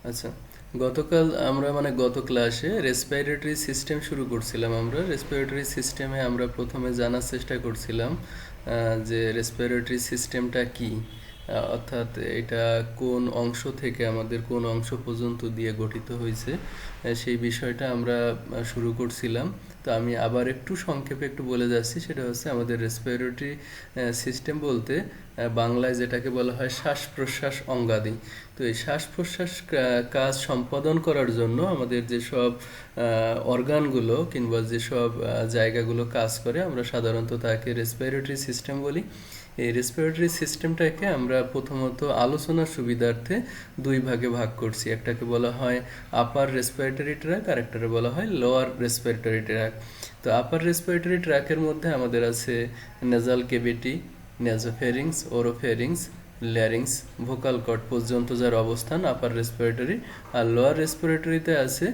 আচ্ছা, গতকাল আমরা গত ক্লাসে রেসপিরেটরি সিস্টেম শুরু করছিলাম। আমরা রেসপিরেটরি সিস্টেমে আমরা প্রথমে জানার চেষ্টা করছিলাম যে রেসপিরেটরি সিস্টেমটা কি, অর্থাৎ এটা কোন অংশ থেকে আমাদের কোন অংশ পর্যন্ত দিয়ে গঠিত হয়েছে, সেই বিষয়টা আমরা শুরু করছিলাম। তো আমি আবার একটু সংক্ষেপে একটু বলে যাচ্ছি। সেটা হচ্ছে আমাদের রেসপিরেটরি সিস্টেম বলতে বাংলায় যেটাকে বলা হয় শ্বাস প্রশ্বাস অঙ্গাদি। তো এই শ্বাস প্রশ্বাস কাজ সম্পাদন করার জন্য আমাদের যেসব অর্গানগুলো কিংবা যেসব জায়গাগুলো কাজ করে আমরা সাধারণত তাকে রেসপিরেটরি সিস্টেম বলি। এই রেসপিরেটরি সিস্টেমটাকে আমরা প্রথমত আলোচনার সুবিধার্থে দুই ভাগে ভাগ করছি। একটাকে বলা হয় আপার রেসপিরেটরি ট্র্যাক, আর একটাকে বলা হয় লোয়ার রেসপিরেটরি ট্র্যাক। তো আপার রেসপিরেটরি ট্র্যাকের মধ্যে আমাদের আছে nasal cavity, nasopharynx, oropharynx, larynx, vocal cord পর্যন্ত যার অবস্থান আপার রেসপিরেটরি। আর লোয়ার রেসপিরেটরিতে আছে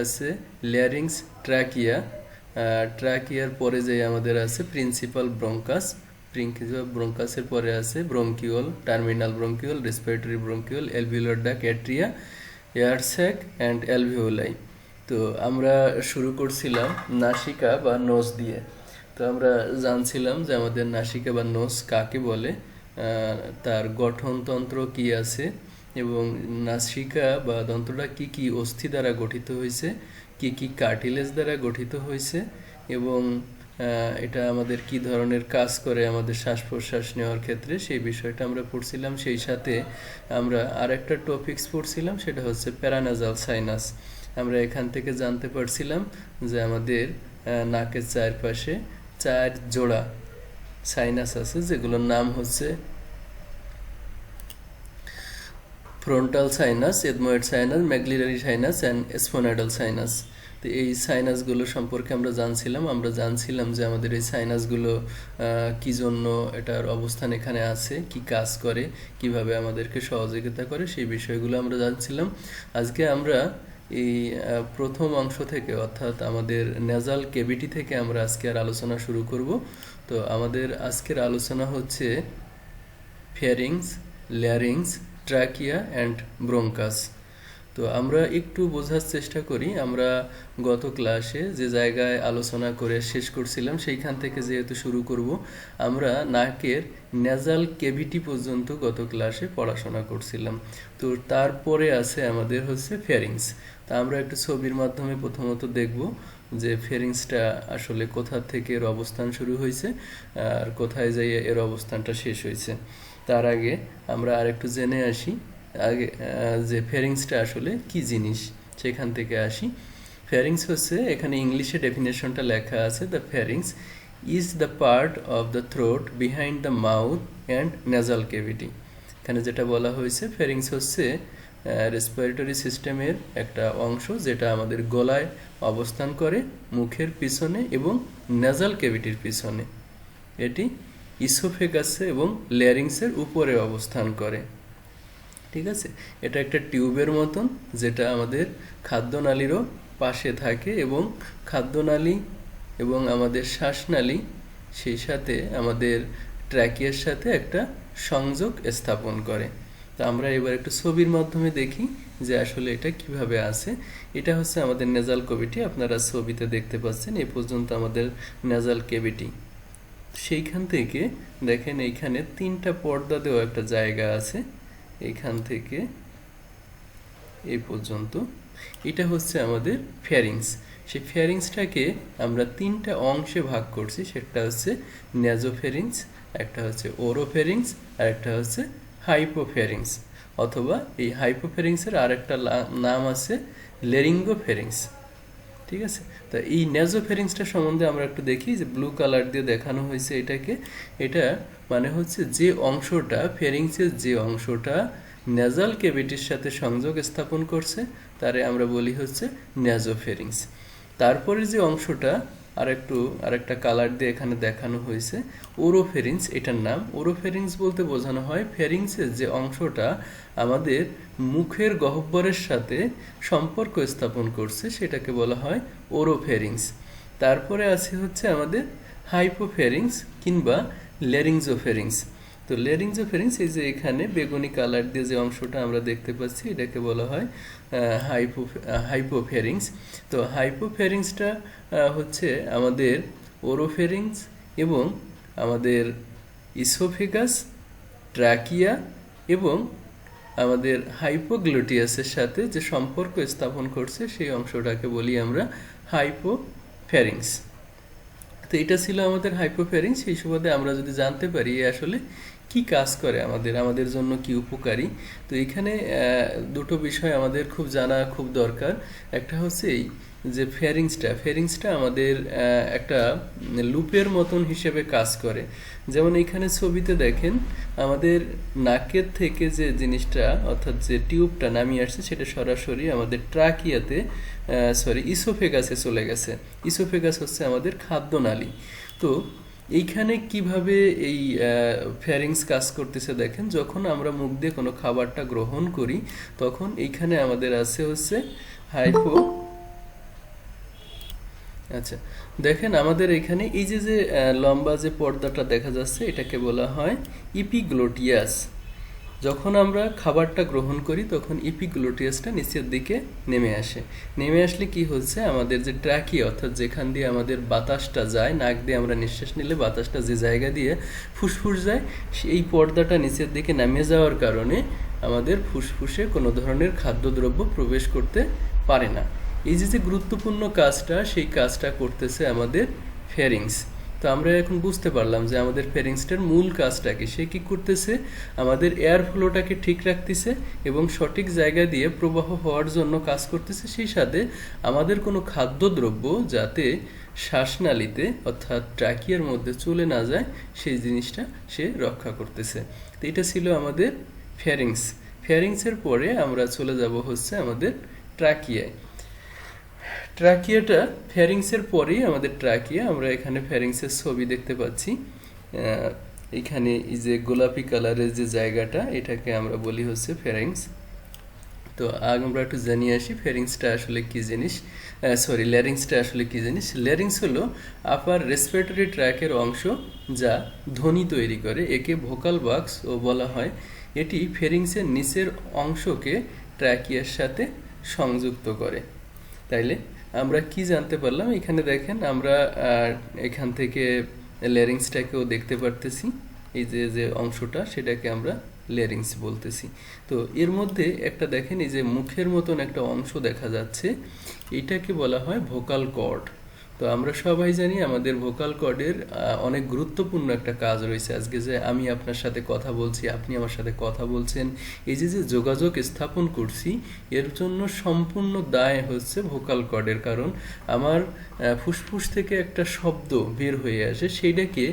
আছে ল্যারিংস, ট্র্যাকিয়া। ট্র্যাকিয়ার পরে যে আমাদের আছে প্রিন্সিপাল ব্রঙ্কাস, প্রিন্সিপাল ব্রঙ্কাসের পরে আছে bronchiole, terminal bronchiole, respiratory bronchiole, alveolar duct, atria, air sac and alveoli. তো আমরা শুরু করছিলাম নাসিকা বা নোজ দিয়ে। তো আমরা জানছিলাম যে আমাদের নাসিকা বা নোজ কাকে বলে, তার গঠনতন্ত্র কি আছে, এবং নাসিকা বা দন্তটা কি কি অস্থি দ্বারা গঠিত হয়েছে, কি কি কার্টিলেজ দ্বারা গঠিত হয়েছে, এবং এটা আমাদের কি ধরনের কাজ করে আমাদের শ্বাস প্রশ্বাস নেওয়ার ক্ষেত্রে, সেই বিষয়টা আমরা পড়ছিলাম। সেই সাথে আমরা আরেকটা টপিকস পড়ছিলাম, সেটা হচ্ছে প্যারানাজাল সাইনাস। আমরা এখান থেকে জানতে পারছিলাম যে আমাদের নাকের চারপাশে 4 জোড়া সাইনাস আছে, যেগুলোর নাম হচ্ছে frontal sinus, ethmoid sinus, maxillary sinus and sphenoidal sinus. তো এই সাইনাসগুলো সম্পর্কে আমরা জানছিলাম যে আমাদের এই সাইনাসগুলো কি জন্য এটার অবস্থান এখানে আছে, কি কাজ করে, কিভাবে আমাদেরকে সহযোগিতা করে, সেই বিষয়গুলো আমরা জানছিলাম। আজকে আমরা এই প্রথম অংশ থেকে, অর্থাৎ আমাদের নেজাল কেভিটি থেকে আমরা আজকে আর আলোচনা শুরু করব। তো আমাদের আজকের আলোচনা হচ্ছে ফেরিংস, ল্যারিংস, ট্রাকিয়া অ্যান্ড ব্রঙ্কাস। তো আমরা একটু বোঝার চেষ্টা করি। আমরা গত ক্লাসে যে জায়গায় আলোচনা করে শেষ করছিলাম সেইখান থেকে যেহেতু শুরু করব, আমরা নাকের নেজাল কেভিটি পর্যন্ত গত ক্লাসে পড়াশোনা করছিলাম। তো তারপরে আছে আমাদের হচ্ছে ফেরিংস। তা আমরা একটু ছবির মাধ্যমে প্রথমত দেখব যে ফেরিংসটা আসলে কোথা থেকে এর অবস্থান শুরু হয়েছে আর কোথায় যাইয়ে এর অবস্থানটা শেষ হয়েছে। তার আগে আমরা আরেকটু জেনে আসি আগে যে ফেরিংসটা আসলে কি জিনিস, সেখান থেকে আসি। ফেরিংস হচ্ছে, এখানে ইংলিশে ডেফিনেশনটা লেখা আছে, the ফেরিংস is the part of the throat behind the mouth and nasal কেভিটি। এখানে যেটা বলা হয়েছে, ফেরিংস হচ্ছে রেসপিরেটরি সিস্টেমের একটা অংশ যেটা আমাদের গলায় অবস্থান করে, মুখের পিছনে এবং নেজাল কেভিটির পিছনে। এটি ইসোফেগাসে এবং ল্যারিংসের উপরে অবস্থান করে। ঠিক আছে, এটা একটা টিউবের মতন যেটা আমাদের খাদ্যনালীরও পাশে থাকে, এবং খাদ্যনালী এবং আমাদের শ্বাসনালী সেই সাথে আমাদের ট্র্যাকিয়ার সাথে একটা সংযোগ স্থাপন করে। তো আমরা এবার একটু ছবির মাধ্যমে দেখি যে আসলে এটা কিভাবে আছে। এটা হচ্ছে আমাদের নেজাল কেভিটি, আপনারা ছবিতে দেখতে পাচ্ছেন। এই পর্যন্ত আমাদের নেজাল কেভিটি। সেইখান থেকে দেখেন এইখানে 3টা পর্দা দেওয়া একটা জায়গা আছে, এইখান থেকে এই পর্যন্ত। এটা হচ্ছে আমাদের ফেরিংস। সেই ফেরিংসটাকে আমরা 3টা অংশে ভাগ করছি, সেটা হচ্ছে নেজোফেরিংস, একটা হচ্ছে ওরোফেরিংস, আর একটা হচ্ছে হাইপোফেরিংস, অথবা এই হাইপোফেরিংসের আরেকটা নাম আছে লেরিঙ্গোফেরিংস। ঠিক আছে, তা এই নেজোফেরিংসটা সম্বন্ধে আমরা একটু দেখি। যে ব্লু কালার দিয়ে দেখানো হয়েছে এটাকে, এটা মানে হচ্ছে যে অংশটা ফেরিংসের যে অংশটা নেজাল কেভিটির সাথে সংযোগ স্থাপন করছে তারে আমরা বলি হচ্ছে নেজোফেরিংস। তারপরে যে অংশটা আরেকটা কালার দিয়ে এখানে দেখানো হয়েছে ওরোফেরিংস, এটার নাম। ওরোফেরিংস বলতে বোঝানো হয় ফেরিংসের যে অংশটা আমাদের মুখের গহ্বরের সাথে সম্পর্ক স্থাপন করছে, সেটাকে বলা হয় ওরোফেরিংস। তারপরে আছে হচ্ছে আমাদের হাইপোফেরিংস কিংবা ল্যারিঞ্জোফেরিংস। তো তো ল্যারিঞ্জোফ্যারিংস এই যে এখানে বেগুনি কালার দিয়ে যে অংশটা আমরা দেখতে পাচ্ছি এটাকে বলা হয় হাইপোফ্যারিংস। তো হাইপোফ্যারিংসটা হচ্ছে আমাদের ওরোফ্যারিংস এবং আমাদের ইসোফেগাস, ট্রাকিয়া এবং আমাদের হাইপোগ্লুটিয়াসের সাথে যে সম্পর্ক স্থাপন করছে সেই অংশটাকে বলি আমরা হাইপোফ্যারিংস। তো এটা ছিল আমাদের হাইপোফ্যারিংস। সেই সুবাদে আমরা যদি জানতে পারি আসলে কি কাজ করে, আমাদের জন্য কি উপকারী। তো এখানে দুটো বিষয় আমাদের খুব জানা খুব দরকার। একটা হচ্ছে এই যে ফ্যারিংসটা আমাদের একটা লুপের মতন হিসেবে কাজ করে। যেমন এখানে ছবিতে দেখেন আমাদের নাকের থেকে যে জিনিসটা অর্থাৎ যে টিউবটা নামিয়ে আসছে সেটা সরাসরি আমাদের ট্রাকিয়াতে ইসোফেগাসে চলে গেছে। ইসোফেগাস হচ্ছে আমাদের খাদ্যনালী। তো এইখানে কিভাবে এই ফ্যারিংস কাজ করতেছে দেখেন, যখন আমরা মুখ দিয়ে কোনো খাবারটা গ্রহণ করি তখন এইখানে আমাদের আছে হচ্ছে আচ্ছা দেখেন আমাদের এখানে এই যে লম্বা যে পর্দাটা দেখা যাচ্ছে এটাকে বলা হয় ইপিগ্লোটিয়াস। যখন আমরা খাবারটা গ্রহণ করি তখন ইপিগ্লোটিয়াসটা নিচের দিকে নেমে আসলে কি হচ্ছে, আমাদের যে ট্র্যাকিয়া অর্থাৎ যেখান দিয়ে আমাদের বাতাসটা যায়, নাক দিয়ে আমরা নিঃশ্বাস নিলে বাতাসটা যে জায়গা দিয়ে ফুসফুস যায় সেই পর্দাটা নিচের দিকে নামে যাওয়ার কারণে আমাদের ফুসফুসে কোনো ধরনের খাদ্যদ্রব্য প্রবেশ করতে পারে না। এই যে গুরুত্বপূর্ণ কাজটা সেই কাজটা করতেছে আমাদের ফ্যারিংস। তো আমরা এখন বুঝতে পারলাম যে আমাদের ফ্যারিংসটার মূল কাজটা কি। সে কি করতেছে, আমাদের এয়ার ফ্লোটাকে ঠিক রাখতেছে এবং সঠিক জায়গা দিয়ে প্রবাহ হওয়ার জন্য কাজ করতেছে। সেই সাথে আমাদের কোনো খাদ্যদ্রব্য যাতে শ্বাসনালীতে অর্থাৎ ট্রাকিয়ার মধ্যে চলে না যায় সেই জিনিসটা সে রক্ষা করতেছে। তো এটা ছিল আমাদের ফ্যারিংসের পরে আমরা চলে যাব হচ্ছে আমাদের ট্রাকিয়ায়। ট্রাকিয়াটা ফ্যারিংসের পরেই আমাদের ট্রাকিয়া। আমরা এখানে ফ্যারিংসের ছবি দেখতে পাচ্ছি। এখানে এই যে গোলাপি কালারের যে জায়গাটা এটাকে আমরা বলি হচ্ছে ফ্যারিংস। তো আমরা একটু জানিয়ে আসি ফ্যারিংসটা আসলে কি জিনিস, ল্যারিংসটা আসলে কি জিনিস। ল্যারিংস হলো আপার রেসপিরেটরি ট্র্যাকের অংশ যা ধ্বনি তৈরি করে। একে ভোকাল বক্স ও বলা হয়। এটি ফ্যারিংসের নিচের অংশকে ট্র্যাকিয়ার সাথে সংযুক্ত করে। তাইলে আমরা কি জানতে পারলাম, এখানে দেখেন আমরা এখান থেকে ল্যারিংসটাকেও দেখতে পারতেছি। এই যে অংশটা সেটাকে আমরা ল্যারিংস বলতেছি। তো এর মধ্যে একটা দেখেন এই যে মুখের মতন একটা অংশ দেখা যাচ্ছে, এইটাকে বলা হয় ভোকাল কর্ড। তো আমরা সবাই জানি আমাদের ভোকাল কর্ডের অনেক গুরুত্বপূর্ণ একটা কাজ রয়েছে। আজকে যে আমি আপনার সাথে কথা বলছি, আপনি আমার সাথে কথা বলছেন, এই যে যোগাযোগ স্থাপন করছি এর জন্য সম্পূর্ণ দায় হচ্ছে ভোকাল কর্ডের। কারণ আমার ফুসফুস থেকে একটা শব্দ বের হয়ে আসে, সেইটাকে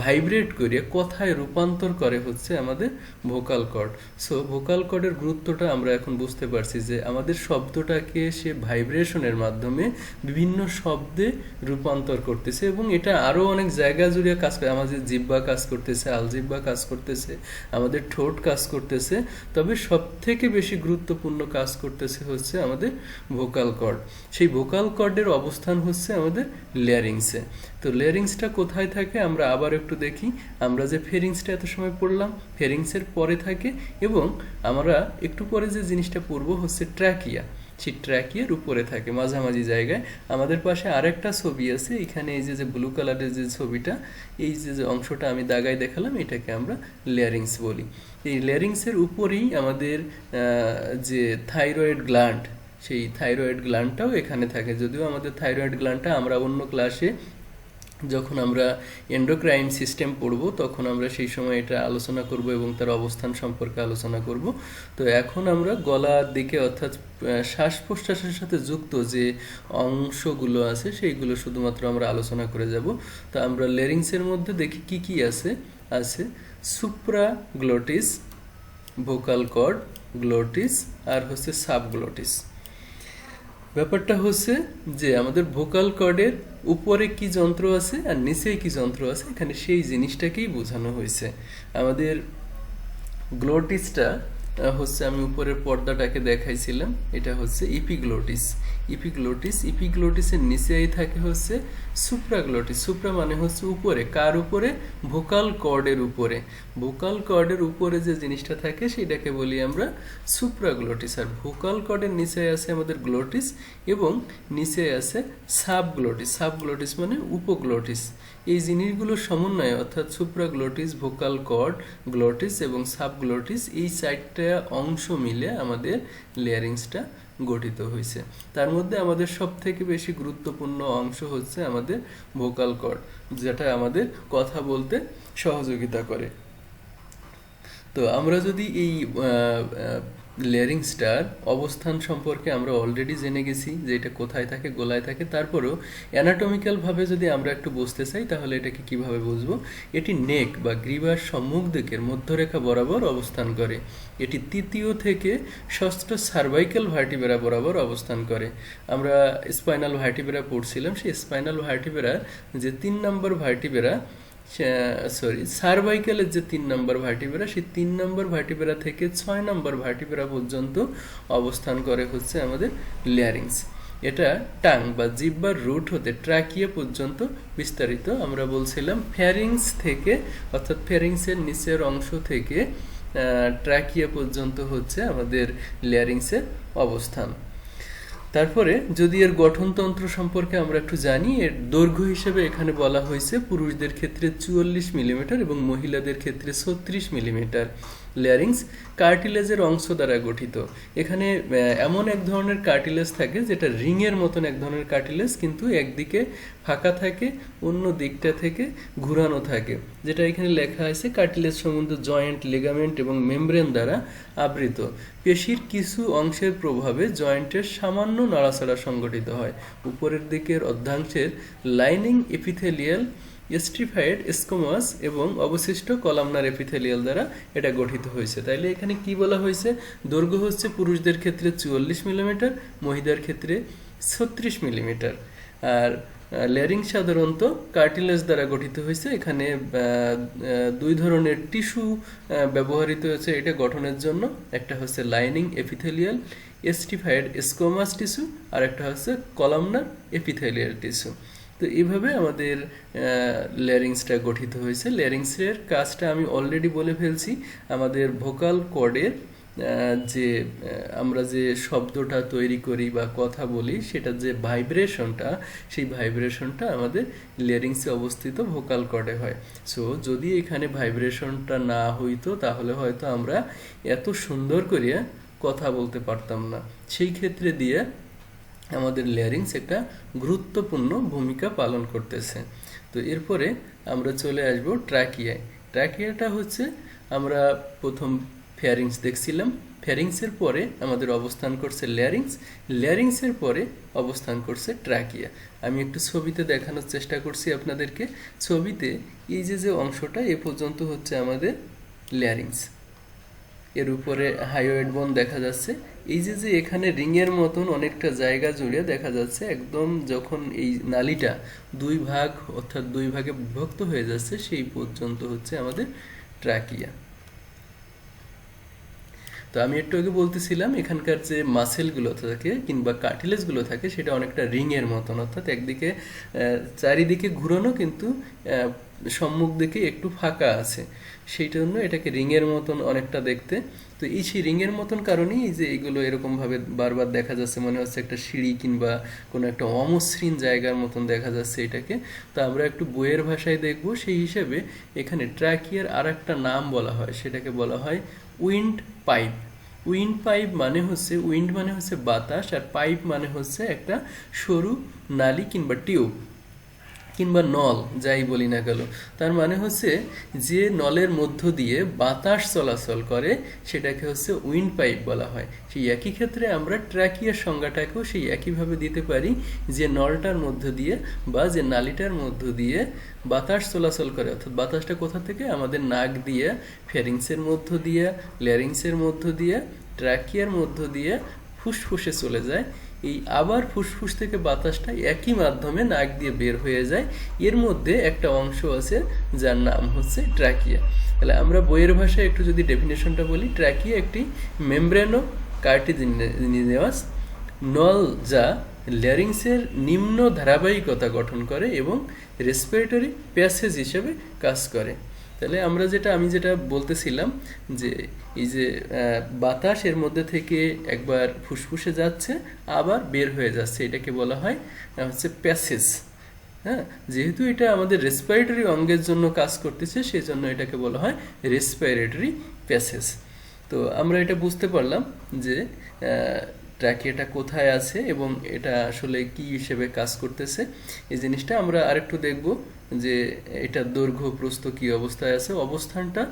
ভাইব্রেট করে কথায় রূপান্তর করে হচ্ছে আমাদের ভোকাল কর্ড। সো ভোকাল কর্ডের গুরুত্বটা আমরা এখন বুঝতে পারছি যে আমাদের শব্দটাকে সে ভাইব্রেশনের মাধ্যমে বিভিন্ন শব্দে রূপান্তর করতেছে এবং এটা আরো অনেক জায়গা জুড়ে কাজ করে। আমাদের জিহ্বা কাজ করতেছে, আলজিহ্বা কাজ করতেছে, আমাদের ঠোঁট কাজ করতেছে, তবে সব থেকে বেশি গুরুত্বপূর্ণ কাজ করতেছে হচ্ছে আমাদের ভোকাল কর্ড। সেই ভোকাল কর্ডের অবস্থান হচ্ছে আমাদের ল্যারিংসে। তো ল্যারিংসটা কোথায় থাকে আমরা আবার একটু দেখি। আমরা যে ফ্যারিংসটা এত সময় পড়লাম ফ্যারিংসের পরে থাকে এবং আমরা একটু পরে যে জিনিসটা পড়বো হচ্ছে ট্র্যাকিয়া। সেই ট্র্যাকিয়ার উপরে থাকে মাঝামাঝি জায়গায়। আমাদের পাশে আরেকটা ছবি আছে, এখানে এই যে ব্লু কালারের যে ছবিটা, এই যে অংশটা আমি দাগায় দেখালাম এটাকে আমরা ল্যারিংস বলি। এই ল্যারিংসের উপরেই আমাদের যে থাইরয়েড গ্ল্যান্ড, সেই থাইরয়েড গ্ল্যান্ডটাও এখানে থাকে। যদিও আমাদের থাইরয়েড গ্ল্যান্ডটা আমরা অন্য ক্লাসে যখন আমরা এন্ডোক্রাইন সিস্টেম পড়ব তখন আমরা সেই সময় এটা আলোচনা করব এবং তার অবস্থান সম্পর্কে আলোচনা করব। তো এখন আমরা গলার দিকে অর্থাৎ শ্বাস প্রশ্বাসের সাথে যুক্ত যে অংশগুলো আছে সেইগুলো শুধুমাত্র আমরা আলোচনা করে যাব। তো আমরা ল্যারিংসের মধ্যে দেখি কি কি আছে সুপ্রাগ্লোটিস, ভোকাল কর্ড, গ্লোটিস আর হচ্ছে সাবগ্লোটিস। ব্যাপারটা হচ্ছে যে আমাদের ভোকাল কর্ডের উপরে কি যন্ত্র আছে আর নিচে কি যন্ত্র আছে, এখানে সেই জিনিসটাকেই বোঝানো হয়েছে। আমাদের গ্লোটিসটা হচ্ছে আমি উপরের পর্দাটাকে দেখাইছিলাম, এটা হচ্ছে ইপিগ্লোটিস। ইপিগ্লোটিসের নিচেই থাকে হচ্ছে সুপ্রাগ্লোটিস। সুপ্রা মানে হচ্ছে উপরে, কার উপরে? ভোকাল কর্ডের উপরে। ভোকাল কর্ডের উপরে যে জিনিসটা থাকে সেটাকে বলি আমরা সুপ্রাগ্লোটিস। আর ভোকাল কর্ডের নিচে আছে আমাদের গ্লোটিস এবং নিচে আছে সাবগ্লোটিস। সাবগ্লোটিস মানে উপগ্লোটিস। এই জিনিসগুলোর সমন্বয়ে অর্থাৎ সুপ্রাগ্লোটিস, ভোকাল কর্ড, গ্লোটিস এবং সাবগ্লোটিস, এই চারটা অংশ মিলে আমাদের লেয়ারিংসটা গঠিত হয়েছে। তার মধ্যে আমাদের সব থেকে বেশি গুরুত্বপূর্ণ অংশ হচ্ছে আমাদের ভোকাল কর্ড, যেটা আমাদের কথা বলতে সহযোগিতা করে। তো আমরা যদি এই লেয়ারিংসটার অবস্থান সম্পর্কে আমরা অলরেডি জেনে গেছি যে এটা কোথায় থাকে, গোলায় থাকে, তারপরেও অ্যানাটমিক্যালভাবে যদি আমরা একটু বুঝতে চাই তাহলে এটাকে কিভাবে বুঝবো? এটি নেক বা গ্রীবার সম্মুখ দিকের মধ্যরেখা বরাবর অবস্থান করে। এটি তৃতীয় থেকে ষষ্ঠ সার্ভাইকাল ভার্টিব্রা বরাবর অবস্থান করে। আমরা স্পাইনাল ভার্টিব্রা পড়ছিলাম, সেই স্পাইনাল ভার্টিব্রার যে 3 নম্বর ভার্টিব্রা, সার্ভাইকালের যে 3 নম্বর ভার্টিব্রা, সেই 3 নম্বর ভার্টিব্রা থেকে 6 নম্বর ভার্টিব্রা পর্যন্ত অবস্থান করে হচ্ছে আমাদের ল্যারিংস। এটা টাং বা জিহ্বার রুট হতে ট্রাকিয়া পর্যন্ত বিস্তারিত। আমরা বলছিলাম ফ্যারিংস থেকে, অর্থাৎ ফ্যারিংসের নিচের অংশ থেকে ট্রাকিয়া পর্যন্ত হচ্ছে আমাদের ল্যারিংসের অবস্থান। তারপরে যদি এর গঠনতন্ত্র সম্পর্কে আমরা একটু জানি, এর দৈর্ঘ্য হিসেবে এখানে বলা হয়েছে পুরুষদের ক্ষেত্রে 44 মিলিমিটার এবং মহিলাদের ক্ষেত্রে 36 মিলিমিটার। ল্যারিংস কার্টিলেজের অংশ দ্বারা গঠিত। এখানে এমন এক ধরনের কার্টিলেজ থাকে যেটা রিংয়ের মতন এক ধরনের কার্টিলেজ, কিন্তু একদিকে ফাঁকা থাকে, অন্য দিকটা থেকে ঘুরানো থাকে, যেটা এখানে লেখা আছে কার্টিলেজ সম্বন্ধে জয়েন্ট, লিগামেন্ট এবং মেমব্রেন দ্বারা আবৃত। পেশির কিছু অংশের প্রভাবে জয়েন্টের সামান্য নাড়াচাড়া সংঘটিত হয়। উপরের দিকের অর্ধাংশের লাইনিং এপিথেলিয়াল, স্ট্রিফাইড স্কোমাস এবং অবশিষ্ট কলামনার এপিথেলিয়াল দ্বারা এটা গঠিত হয়েছে। তাইলে এখানে কি বলা হয়েছে? দৈর্ঘ্য হচ্ছে পুরুষদের ক্ষেত্রে 44 মিলিমিটার, মহিলাদের ক্ষেত্রে 36 মিলিমিটার। আর ল্যারিং সাধারণত কার্টিলেজ দ্বারা গঠিত হয়েছে। এখানে 2 ধরনের টিস্যু ব্যবহৃত হয়েছে এটা গঠনের জন্য। একটা হচ্ছে লাইনিং এপিথেলিয়াল স্ট্রিফাইড স্কোমাস টিস্যু, আর একটা হচ্ছে কলামনার এপিথেলিয়াল টিস্যু। তো এইভাবে আমাদের ল্যারিংসটা গঠিত হয়েছে। ল্যারিংসের কাজটা আমি অলরেডি বলে ফেলছি। আমাদের ভোকাল কর্ডের যে আমরা যে শব্দটা তৈরি করি বা কথা বলি, সেটা যে ভাইব্রেশনটা, সেই ভাইব্রেশনটা আমাদের ল্যারিংসে অবস্থিত ভোকাল কর্ডে হয়। সো যদি এখানে ভাইব্রেশনটা না হইতো তাহলে হয়তো আমরা এত সুন্দর করে কথা বলতে পারতাম না। সেই ক্ষেত্রে দিয়ে আমাদের ল্যারিংস একটা গুরুত্বপূর্ণ ভূমিকা পালন করতেছে। তো এরপরে আমরা চলে আসব ট্রাকিয়ায়। ট্রাকিয়াটা হচ্ছে, আমরা প্রথম ফ্যারিংস দেখছিলাম, ফ্যারিংসের পরে আমাদের অবস্থান করছে ল্যারিংস, ল্যারিংসের পরে অবস্থান করছে ট্রাকিয়া। আমি একটু ছবিতে দেখানোর চেষ্টা করছি আপনাদেরকে। ছবিতে এই যে অংশটা এ পর্যন্ত হচ্ছে আমাদের ল্যারিংস, এর উপরে হাইওয়েড বোন দেখা যাচ্ছে। এই যে এখানে রিংয়ের মতন অনেকটা জায়গা জুড়ে দেখা যাচ্ছে, একদম যখন এই নালীটা 2 ভাগ অর্থাৎ 2 ভাগে বিভক্ত হয়ে যাচ্ছে, সেই পর্যন্ত হচ্ছে আমাদের ট্রাকিয়া। তো আমি একটু আগে বলতেছিলাম এখানকার যে মাসেলগুলো থাকে কিংবা কার্টিলেজগুলো থাকে সেটা অনেকটা রিংয়ের মতন, অর্থাৎ একদিকে চারিদিকে ঘুরানো কিন্তু সম্মুখ দিকে একটু ফাঁকা আছে, সেই জন্য এটাকে রিংয়ের মতন অনেকটা দেখতে। তো এই সেই রিংয়ের মতন কারণেই এই যে এইগুলো এরকমভাবে বারবার দেখা যাচ্ছে, মনে হচ্ছে একটা সিঁড়ি কিংবা কোনো একটা অমসৃণ জায়গার মতন দেখা যাচ্ছে এটাকে। তো আমরা একটু বইয়ের ভাষায় দেখব, সেই হিসেবে এখানে ট্রাকিয়ার আর একটা নাম বলা হয়, সেটাকে বলা হয় উইন্ড পাইপ। উইন্ড পাইপ মানে হচ্ছে, উইন্ড মানে হচ্ছে বাতাস, আর পাইপ মানে হচ্ছে একটা সরু নালী কিংবা টিউব কিংবা নল, যাই বলি না গেল। তার মানে হচ্ছে যে নলের মধ্য দিয়ে বাতাস চলাচল করে সেটাকে হচ্ছে উইন্ড পাইপ বলা হয়। সেই একই ক্ষেত্রে আমরা ট্রাকিয়ার সংজ্ঞাটাকেও সেই একইভাবে দিতে পারি, যে নলটার মধ্য দিয়ে বা যে নালীটার মধ্য দিয়ে বাতাস চলাচল করে, অর্থাৎ বাতাসটা কোথা থেকে? আমাদের নাক দিয়ে, ফ্যারিংসের মধ্য দিয়ে, ল্যারিংসের মধ্য দিয়ে, ট্রাকিয়ার মধ্য দিয়ে ফুসফুসে চলে যায়। এই আবার ফুসফুস থেকে বাতাসটা একই মাধ্যমে নাক দিয়ে বের হয়ে যায়। এর মধ্যে একটা অংশ আছে যার নাম হচ্ছে ট্র্যাকিয়া। তাহলে আমরা বইয়ের ভাষায় একটু যদি ডেফিনেশনটা বলি, ট্র্যাকিয়া একটি মেমব্রেনো কার্টিজিনিয়াস নল যা ল্যারিংসের নিম্ন ধারাবাহিকতা গঠন করে এবং রেসপিরেটরি প্যাসেজ হিসেবে কাজ করে। তাহলে আমি যেটা বলতেছিলাম যে এই যে বাতাস এর মধ্যে থেকে একবার ফুসফুসে যাচ্ছে আবার বের হয়ে যাচ্ছে, এটাকে বলা হয় হচ্ছে প্যাসেজ। হ্যাঁ, যেহেতু এটা আমাদের রেসপিরেটরি অঙ্গের জন্য কাজ করতেছে সেই জন্য এটাকে বলা হয় রেসপিরেটরি প্যাসেজ। তো আমরা এটা বুঝতে পারলাম যে ট্র্যাকিয়াটা কোথায় আছে এবং এটা আসলে কি হিসেবে কাজ করতেছে। এই জিনিসটা আমরা আরেকটু দেখব যে এটা দৈর্ঘ্য প্রস্থ কি অবস্থায় আছে। অবস্থানটা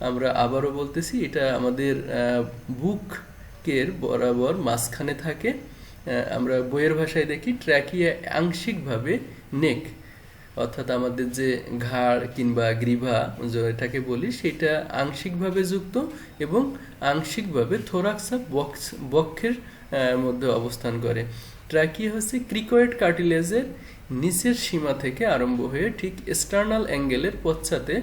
আমরা আবারও বলতেছি, এটা আমাদের বুকের বরাবর মাঝখানে থাকে। আমরা বইয়ের ভাষায় দেখি ট্র্যাকিয়া আংশিকভাবে নেক, অর্থাৎ আমাদের যে ঘাড় কিংবা গ্রীভা যেটাকে বলি সেটা আংশিকভাবে যুক্ত এবং আংশিকভাবে থোরাক্স বক্ষের মধ্যে অবস্থান করে। ট্র্যাকিয়া হচ্ছে ক্রিকয়েড কার্টিলেজের নিচের সীমা থেকে আরম্ভ হয়ে ঠিক এক্সটার্নাল অ্যাঙ্গেলের পশ্চাতে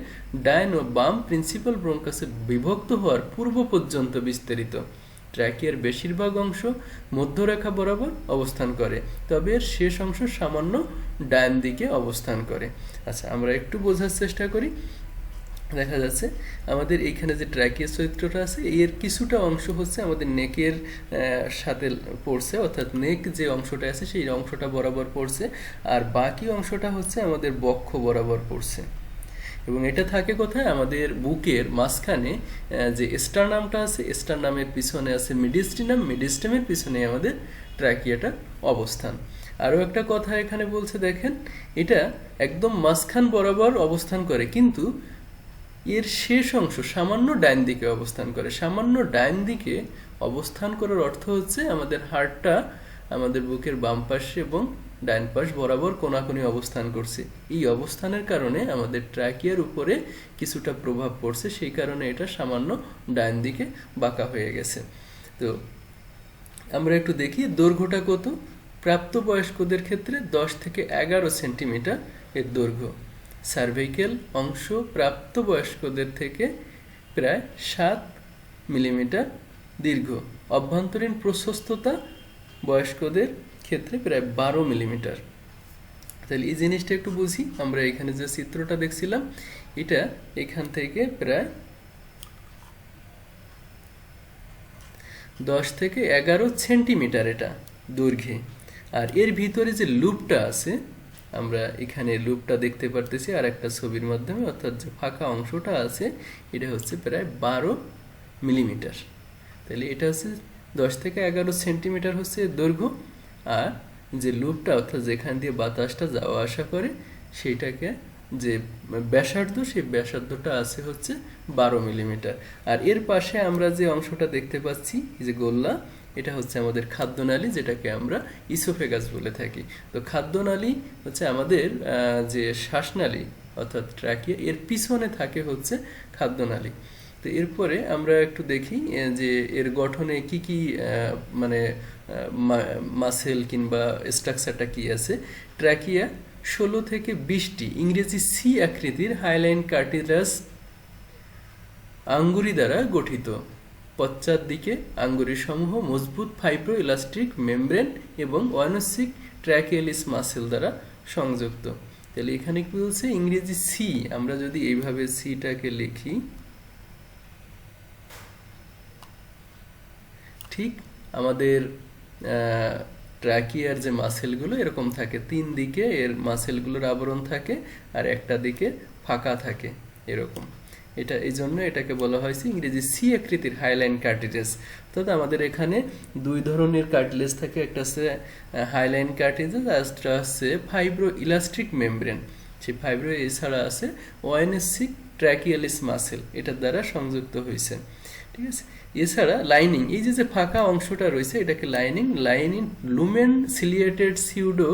ডাইন ও বাম প্রিন্সিপাল ব্রঙ্কাসে বিভক্ত হওয়ার পূর্ব পর্যন্ত বিস্তারিত। ট্র্যাকিয়ার বেশিরভাগ অংশ মধ্যরেখা বরাবর অবস্থান করে, তবে এর শেষ অংশ সামান্য ডান দিকে অবস্থান করে। আচ্ছা, আমরা একটু বোঝার চেষ্টা করি। দেখা যাচ্ছে আমাদের এইখানে যে ট্র্যাকিয়া চরিত্রটা আছে এর কিছুটা অংশ হচ্ছে আমাদের নেকের সাথে পড়ছে, অর্থাৎ নেক যে অংশটা আছে সেই অংশটা বরাবর পড়ছে, আর বাকি অংশটা হচ্ছে আমাদের বক্ষ বরাবর পড়ছে। এবং এটা থাকে কোথায়? আমাদের বুকের মাঝখানে যে স্টারনামটা আছে, স্টারনামের পিছনে আছে মিডিস্টিনাম, মিডিস্টামের পিছনে আমাদের ট্র্যাকিয়াটা অবস্থান। আরও একটা কথা এখানে বলছে, দেখেন এটা একদম মাঝখান বরাবর অবস্থান করে, কিন্তু এর শেষ অংশ সামান্য ডাইন দিকে অবস্থান করে। সামান্য ডাইন দিকে অবস্থান করার অর্থ হচ্ছে আমাদের হাড়টা আমাদের বুকের বাম পাশে এবং ডাইন পাশ বরাবর কোনাকুনি অবস্থান করছে। এই অবস্থানের কারণে আমাদের ট্র্যাকিয়ার উপরে কিছুটা প্রভাব পড়ছে, সেই কারণে এটা সামান্য ডাইন দিকে বাঁকা হয়ে গেছে। তো আমরা একটু দেখি দৈর্ঘ্যটা কত। প্রাপ্তবয়স্কদের ক্ষেত্রে 10 থেকে 11 সেন্টিমিটার এর দৈর্ঘ্য। সার্ভাইকেল অংশ প্রাপ্তবয়স্কদের থেকে প্রায় 7 মিলিমিটার দীর্ঘ। অভ্যন্তরীণ প্রশস্ততা বয়স্কদের ক্ষেত্রে প্রায় 12 মিলিমিটার। তাহলে এই জিনিসটা একটু বুঝি। আমরা এখানে যে চিত্রটা দেখছিলাম এটা এখান থেকে প্রায় 10 থেকে 11 সেন্টিমিটার এটা দৈর্ঘ্যে। আর এর ভিতরে যে লুপটা আছে, আমরা এখানে লুপটা দেখতে পারতেছি আর একটা ছবির মাধ্যমে, অর্থাৎ যে ফাঁকা অংশটা আছে এটা হচ্ছে প্রায় 12 মিলিমিটার। তাহলে এটা হচ্ছে 10 থেকে 11 সেন্টিমিটার হচ্ছে দৈর্ঘ্য, আর যে লুপটা অর্থাৎ যেখান দিয়ে বাতাসটা যাওয়া আসা করে সেইটাকে যে ব্যাসার্ধ, সেই ব্যাসার্ধটা আছে হচ্ছে 12 মিলিমিটার। আর এর পাশে আমরা যে অংশটা দেখতে পাচ্ছি এই যে গোল্লা, এটা হচ্ছে আমাদের খাদ্যনালী, যেটাকে আমরা ইসোফেগাস বলে থাকি। তো খাদ্যনালী হচ্ছে আমাদের যে শ্বাসনালী অর্থাৎ ট্র্যাকিয়া, এর পিছনে থাকে হচ্ছে খাদ্যনালী। তো এরপরে আমরা একটু দেখি যে এর গঠনে কি কি মানে মাসেল কিংবা স্ট্রাকচারটা কি আছে। ট্র্যাকিয়া 16 থেকে 20টি ইংরেজি সি আকৃতির হাইলাইন কার্টিলাস আঙ্গুরি দ্বারা গঠিত। পশ্চাৎ দিকে আঙ্গুরির সমূহ মজবুত ফাইব্রো ইলাস্টিক মেমব্রেন এবং অয়নোসিক ট্র্যাকিয়ালিস মাসেল দ্বারা সংযুক্ত। তাহলে এখানে কি বলছে? ইংরেজি সি, আমরা যদি এইভাবে সিটাকে লিখি, ঠিক আমাদের ট্র্যাকিয়ার যে মাসেলগুলো এরকম থাকে, 3 দিকে এর মাসেলগুলোর আবরণ থাকে আর একটা দিকে ফাঁকা থাকে এরকম। এটা এই জন্য এটাকে বলা হয়েছে ইংরেজি সি আকৃতির হাইলাইন কার্টিলেজ। অর্থাৎ আমাদের এখানে 2 ধরনের কার্টিলেজ থাকে, একটা হচ্ছে হাইলাইন কার্টিলেজ আর একটা হচ্ছে ফাইব্রো ইলাস্টিক মেমব্রেন। সেই ফাইব্রো এছাড়া আছে ওয়াইনেসিক ট্র্যাকিয়ালিস মাসেল, এটার দ্বারা সংযুক্ত হয়েছে। ঠিক আছে, এছাড়া লাইনিং, এই যে ফাঁকা অংশটা রয়েছে এটাকে lining lumen ciliated pseudo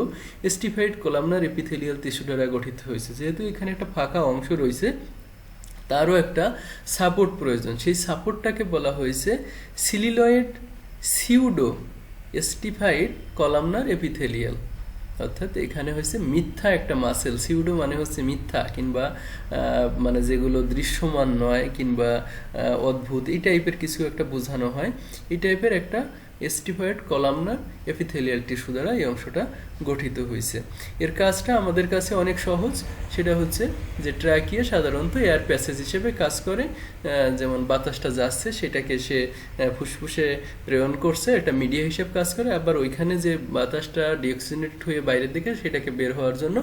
stratified columnar epithelial tissue দ্বারা গঠিত হয়েছে। যেহেতু এখানে একটা ফাঁকা অংশ রয়েছে তারও একটা সাপোর্ট প্রয়োজন, সেই সাপোর্টটাকে বলা হয়েছে সিলিলয়েড সিউডো স্টিফাইড কলামনার এপিথেলিয়াল, অর্থাৎ এখানে হচ্ছে মিথ্যা একটা মাসেল, সিউডো মানে হচ্ছে মিথ্যা কিংবা মানে যেগুলো দৃশ্যমান নয় কিংবা অদ্ভুত, এই টাইপের কিছু একটা বোঝানো হয়। এই টাইপের একটা স্টিফাইড কলামনার এপিথেলিয়াল টিস্যু দ্বারা এই অংশটা গঠিত হয়েছে। এর কাজটা আমাদের কাছে অনেক সহজ, সেটা হচ্ছে যে ট্র্যাকিয়া সাধারণত এয়ার প্যাসেজ হিসেবে কাজ করে, যেমন বাতাসটা যাচ্ছে সেটাকে সে ফুসফুসে প্রেরণ করছে, এটা মিডিয়া হিসেবে কাজ করে, আবার ওইখানে যে বাতাসটা ডিঅক্সিজেনেটেড হয়ে বাইরের দিকে সেটাকে বের হওয়ার জন্য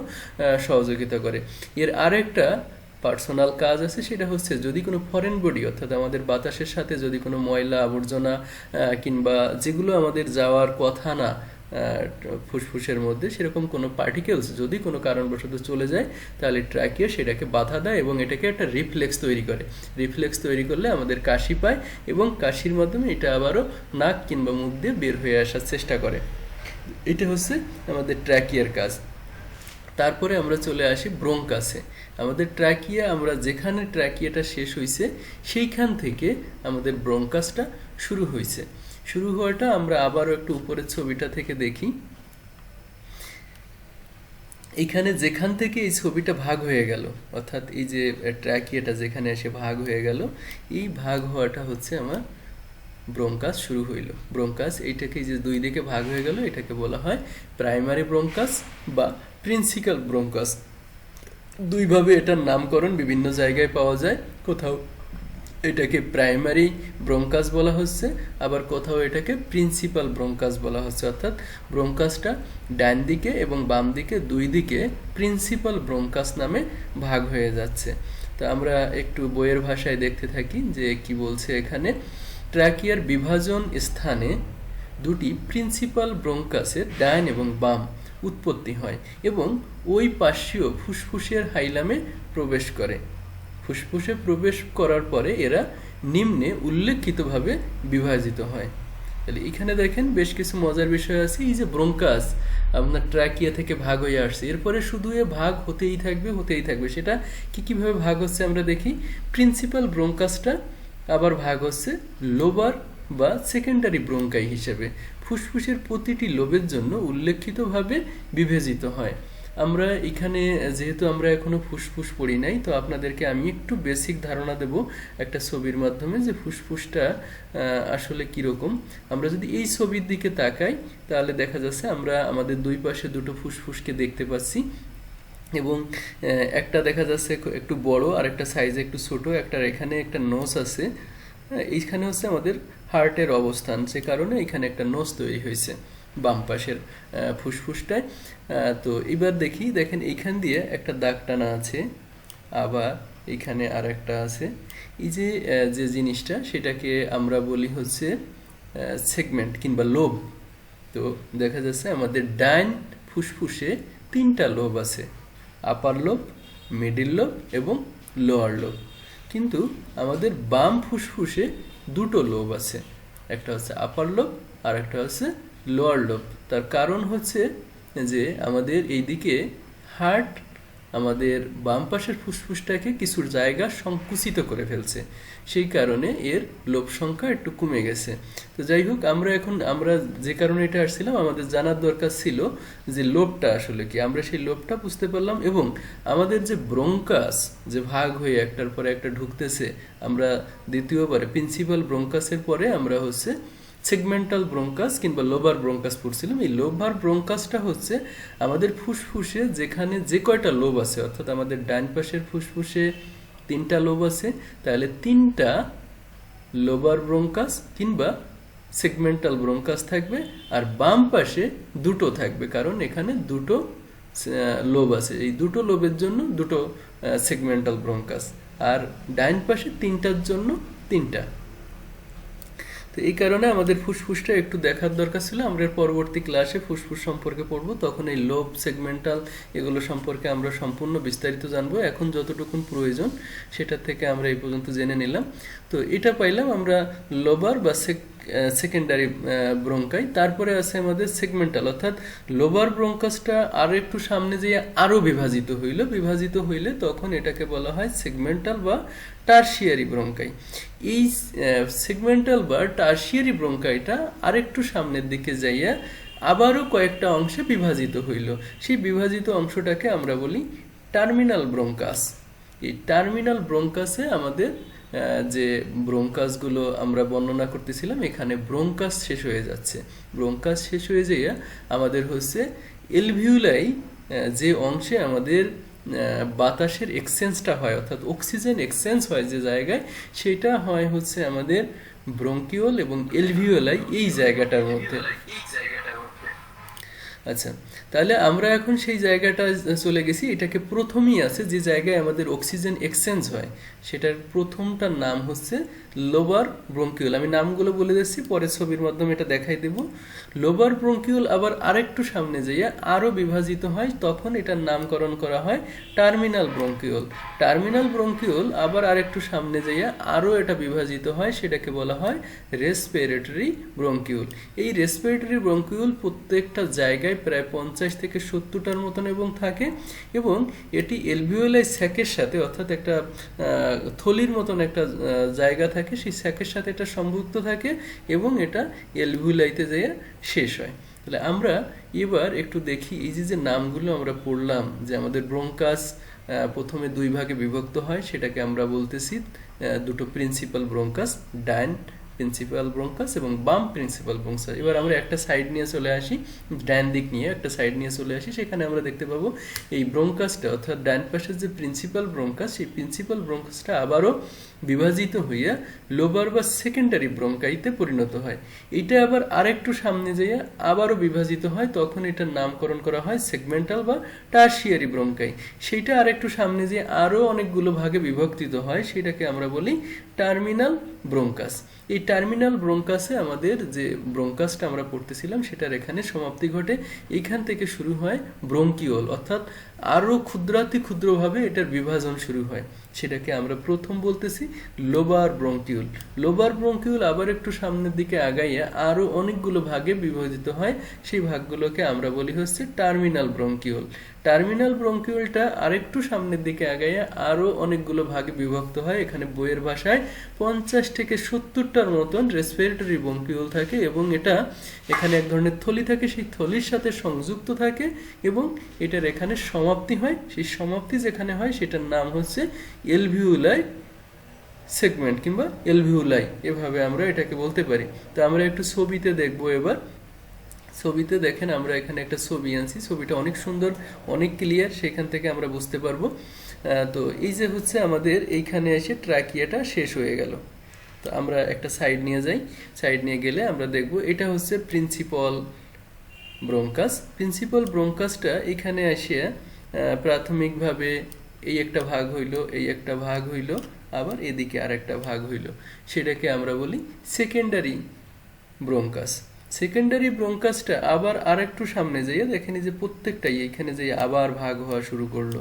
সহযোগিতা করে। এর আরেকটা পার্সোনাল কাজ আছে, সেটা হচ্ছে যদি কোনো ফরেন বডি অর্থাৎ আমাদের বাতাসের সাথে যদি কোনো ময়লা আবর্জনা কিংবা যেগুলো আমাদের যাওয়ার কথা না ফুসফুসের মধ্যে, সেরকম কোনো পার্টিকেলস যদি কোনো কারণবশত চলে যায় তাহলে ট্র্যাকিয়া সেটাকে বাধা দেয় এবং এটাকে একটা রিফ্লেক্স তৈরি করে। রিফ্লেক্স তৈরি করলে আমাদের কাশি পায় এবং কাশির মাধ্যমে এটা আবারও নাক কিংবা মুখ দিয়ে বের হয়ে আসার চেষ্টা করে। এটা হচ্ছে আমাদের ট্র্যাকিয়ার কাজ। তারপরে আমরা চলে আসি ব্রঙ্কাসে। আমাদের ট্র্যাকিয়া, আমরা যেখানে ট্র্যাকিয়াটা শেষ হয়েছে সেইখান থেকে আমাদের ব্রঙ্কাসটা শুরু হয়েছে। শুরু হওয়াটা আমরা আবারও একটু উপরের ছবিটা থেকে দেখি। এইখানে যেখান থেকে এই ছবিটা ভাগ হয়ে গেল, অর্থাৎ এই যে ট্র্যাকিয়াটা যেখানে এসে ভাগ হয়ে গেল, এই ভাগ হওয়াটা হচ্ছে আমার ব্রঙ্কাস শুরু হইল। ব্রঙ্কাস এইটাকে যে দুই দিকে ভাগ হয়ে গেল এটাকে বলা হয় প্রাইমারি ব্রঙ্কাস বা প্রিন্সিপাল ব্রঙ্কাস। দুইভাবে এটার নামকরণ বিভিন্ন জায়গায় পাওয়া যায়, কোথাও এটাকে প্রাইমারি ব্রঙ্কাস বলা হচ্ছে, আবার কোথাও এটাকে প্রিন্সিপাল ব্রঙ্কাস বলা হচ্ছে, অর্থাৎ ব্রঙ্কাসটা ডান দিকে এবং বাম দিকে দুই দিকে প্রিন্সিপাল ব্রঙ্কাস নামে ভাগ হয়ে যাচ্ছে। তো আমরা একটু বইয়ের ভাষায় দেখতে থাকি যে কি বলছে এখানে। ট্র্যাকিয়ার বিভাজন স্থানে দুটি প্রিন্সিপাল ব্রঙ্কাসের ডান এবং বাম উৎপত্তি হয় এবং ওই পার্শ্বীয় ফুসফুসের হাইলামে প্রবেশ করে। ফুসফুসে প্রবেশ করার পরে এরা নিম্নে উল্লেখিতভাবে বিভাজিত হয়। তাহলে এখানে দেখেন বেশ কিছু মজার বিষয় আছে। এই যে ব্রঙ্কাস আপনার ট্র্যাকিয়া থেকে ভাগ হয়ে আসছে, এরপরে শুধু এ ভাগ হতেই থাকবে। সেটা কিভাবে ভাগ হচ্ছে আমরা দেখি। প্রিন্সিপাল ব্রঙ্কাসটা আবার ভাগ হচ্ছে লোবার বা সেকেন্ডারি ব্রঙ্কাই হিসেবে, ফুসফুসের প্রতিটি লোবের জন্য উল্লেখিতভাবে বিভাজিত হয়। আমরা এখানে যেহেতু আমরা এখনো ফুসফুস পড়ি নাই, তো আপনাদেরকে আমি একটু বেসিক ধারণা দেব একটা ছবির মাধ্যমে যে ফুসফুসটা আসলে কিরকম। আমরা যদি এই ছবির দিকে তাকাই তাহলে দেখা যাচ্ছে আমরা আমাদের দুই পাশে দুটো ফুসফুসকে দেখতে পাচ্ছি এবং একটা দেখা যাচ্ছে একটু বড় আর একটা সাইজে একটু ছোট, একটা এখানে একটা নোজ আছে। এইখানে হচ্ছে আমাদের হার্টের অবস্থান, সে কারণে এখানে একটা নোজ তৈরি হয়েছে বাম পাশের ফুসফুসটায়। তো এবার দেখেন এইখান দিয়ে একটা দাগ টানা আছে, আবার এইখানে আর একটা আছে। এই যে জিনিসটা সেটাকে আমরা বলি হচ্ছে সেগমেন্ট কিংবা লোব। তো দেখা যাচ্ছে আমাদের ডাইন ফুসফুসে তিনটা লোব আছে, আপার লোব, মিডিল লোব এবং লোয়ার লোব। কিন্তু আমাদের বাম ফুসফুসে দুটো লোব আছে, একটা হচ্ছে আপার লোব আর একটা হচ্ছে লোয়ার লোব। তার কারণ হচ্ছে যে আমাদের এইদিকে হার্ট আমাদের বাম পাশের ফুসফুসটাকে কিছু জায়গা সংকুচিত করে ফেলছে, সেই কারণে এর লোব সংখ্যা একটু কমে গেছে। তো যাই হোক, আমরা যে কারণে এটা আসছিলাম, আমাদের জানার দরকার ছিল যে লোবটা আসলে কি। আমরা সেই লোবটা বুঝতে পারলাম এবং আমাদের যে ব্রঙ্কাস যে ভাগ হয়ে একটার পরে একটা ঢুকতেছে, আমরা দ্বিতীয়বারে প্রিন্সিপাল ব্রঙ্কাসের পরে আমরা হচ্ছে সেগমেন্টাল ব্রঙ্কাস কিংবা লোবার ব্রঙ্কাস পড়ছিলাম। এই লোবার ব্রঙ্কাসটা হচ্ছে আমাদের ফুসফুসে যেখানে যে কয়টা লোব আছে, অর্থাৎ আমাদের ডান পাশের ফুসফুসে তিনটা লোব আছে, তাহলে তিনটা লোবার ব্রঙ্কাস কিংবা সেগমেন্টাল ব্রঙ্কাস থাকবে, আর বাম পাশে দুটো থাকবে, কারণ এখানে দুটো লোব আছে। এই দুটো লোবের জন্য দুটো সেগমেন্টাল ব্রঙ্কাস, আর ডান পাশে তিনটার জন্য তিনটা। তো এই কারণে আমাদের ফুসফুসটা একটু দেখার দরকার ছিল। আমরা পরবর্তী ক্লাসে ফুসফুস সম্পর্কে পড়বো, তখন এই লোব, সেগমেন্টাল এগুলো সম্পর্কে আমরা সম্পূর্ণ বিস্তারিত জানবো। এখন যতটুকুন প্রয়োজন সেটার থেকে আমরা এই পর্যন্ত জেনে নিলাম। তো এটা পাইলাম আমরা লোবার বা সেকেন্ডারি ব্রঙ্কাই। তারপরে আছে আমাদের সেগমেন্টাল, অর্থাৎ লোবার ব্রঙ্কাসটা আরো একটু সামনে যেয়ে আরো বিভাজিত হইলে তখন এটাকে বলা হয় সেগমেন্টাল বা টারশিয়ারি ব্রঙ্কাই। এই সেগমেন্টাল বা টার্সিয়ারি ব্রঙ্কাইটা আরেকটু সামনের দিকে যাইয়া আবারও কয়েকটা অংশে বিভাজিত হইল। সেই বিভাজিত অংশটাকে আমরা বলি টার্মিনাল ব্রঙ্কাস। এই টার্মিনাল ব্রঙ্কাসে আমাদের যে ব্রঙ্কাসগুলো আমরা বর্ণনা করতেছিলাম, এখানে ব্রঙ্কাস শেষ হয়ে যাচ্ছে। ব্রঙ্কাস শেষ হয়ে যাইয়া আমাদের হচ্ছে এলভিউলাই, যে অংশে আমাদের বাতাসের এক্সচেঞ্জটা হয়, অর্থাৎ অক্সিজেন এক্সচেঞ্জ হয় যে জায়গায়, সেটা হয় হচ্ছে আমাদের ব্রঙ্কিওল এবং এলভিওলাই, এই জায়গাটার মধ্যে। আচ্ছা, তাহলে আমরা এখন সেই জায়গাটা চলে গেছি। এটাকে প্রথমেই আছে যে জায়গায় আমাদের অক্সিজেন এক্সচেঞ্জ হয়, সেটার প্রথমটার নাম হচ্ছে লোবার ব্রঙ্কিউল। আমি নামগুলো বলে দিচ্ছি, পরে ছবির মাধ্যমে এটা দেখাই দেব। লোবার ব্রঙ্কিউল আবার আরেকটু সামনে যাইয়া আরও বিভাজিত হয়, তখন এটার নামকরণ করা হয় টার্মিনাল ব্রঙ্কিউল। টার্মিনাল ব্রঙ্কিউল আবার আরেকটু সামনে যাইয়া আরও এটা বিভাজিত হয়, সেটাকে বলা হয় রেসপিরেটরি ব্রঙ্কিউল। এই রেসপিরেটরি ব্রঙ্কিউল প্রত্যেকটা জায়গায় প্রায় 50 থেকে 70টার মতন এবং থাকে, এবং এটি এলভিওলাই স্যাকের সাথে, অর্থাৎ একটা থলির মতন একটা জায়গা থাকে, সেই স্যাকের সাথে এটা সংযুক্ত থাকে এবং এটা এলভিওলাইতে যেয়ে শেষ হয়। তাহলে আমরা এবার একটু দেখি এই যে নামগুলো আমরা পড়লাম, যে আমাদের ব্রঙ্কাস প্রথমে দুই ভাগে বিভক্ত হয়, সেটাকে আমরা বলতেছি দুটো প্রিন্সিপাল ব্রঙ্কাস, ডান প্রিন্সিপাল ব্রঙ্কাস এবং বাম প্রিন্সিপাল ব্রঙ্কাস। এবার আমরা একটা সাইড নিয়ে চলে আসি, ডান দিক নিয়ে একটা সাইড নিয়ে চলে আসি, সেখানে আমরা দেখতে পাবো এই ব্রঙ্কাসটা, অর্থাৎ ডান পাশের যে প্রিন্সিপাল ব্রঙ্কাস, সেই প্রিন্সিপাল ব্রঙ্কাসটা আবারও বিভাজিত হইয়া লোবার বা সেকেন্ডারি ব্রঙ্কাইতে পরিণত হয়। এটা আবার আরেকটু সামনে যাইয়া আবারও বিভাজিত হয়, তখন এটার নামকরণ করা হয় সেগমেন্টাল বা টার্সিয়ারি ব্রঙ্কাই। সেইটা আরেকটু সামনে যেয়ে আরও অনেকগুলো ভাগে বিভক্তিত হয়, সেটাকে আমরা বলি টার্মিনাল ব্রঙ্কাস। এই টার্মিনাল ব্রঙ্কাসে আমাদের যে ব্রঙ্কাসটা আমরা পড়তেছিলাম, সেটার এখানে সমাপ্তি ঘটে। এইখান থেকে শুরু হয় ব্রঙ্কিওল, অর্থাৎ আরও ক্ষুদ্রাতি ক্ষুদ্রভাবে এটার বিভাজন শুরু হয়, সেটাকে আমরা প্রথম বলতেছি লোবার ব্রঙ্কিউল। লোবার ব্রঙ্কিউল আবার একটু সামনের দিকে আগাইয়া আরও অনেকগুলো ভাগে বিভাজিত হয়, সেই ভাগগুলোকে আমরা বলি হচ্ছে টার্মিনাল ব্রঙ্কিউল। টার্মিনাল ব্রঙ্কিউলটা আরেকটু সামনের দিকে আগাইয়া আরও অনেকগুলো ভাগে বিভক্ত হয়। এখানে বইয়ের ভাষায় 50 থেকে 70টার মতন রেসপিরেটরি ব্রঙ্কিউল থাকে, এবং এটা এখানে এক ধরনের থলি থাকে, সেই থলির সাথে সংযুক্ত থাকে এবং এটার এখানে সমাপ্তি হয়। সেই সমাপ্তি যেখানে হয় সেটার নাম হচ্ছে এলভিউলাই সেগমেন্ট কিংবা এলভিউলাই, এভাবে আমরা এটাকে বলতে পারি। তো আমরা একটু ছবিতে দেখবো এবার। ছবিতে দেখেন, আমরা এখানে একটা ছবি আনছি, ছবিটা অনেক সুন্দর, অনেক ক্লিয়ার, সেখান থেকে আমরা বুঝতে পারবো। তো এই যে হচ্ছে আমাদের এইখানে এসে ট্রাকিয়াটা শেষ হয়ে গেল। তো আমরা একটা সাইড নিয়ে যাই, সাইড নিয়ে গেলে আমরা দেখব এটা হচ্ছে প্রিন্সিপাল ব্রঙ্কাস। প্রিন্সিপাল ব্রঙ্কাসটা এখানে আসিয়া প্রাথমিকভাবে এই একটা ভাগ হইল, এই একটা ভাগ হইল, আবার এদিকে আর একটা ভাগ হইল, সেটাকে আমরা বলি সেকেন্ডারি ব্রঙ্কাস। সেকেন্ডারি ব্রঙ্কাসটা আবার আরেকটু সামনে যাইয়া দেখেনি যে প্রত্যেকটাই এখানে যাই আবার ভাগ হওয়া শুরু করলো,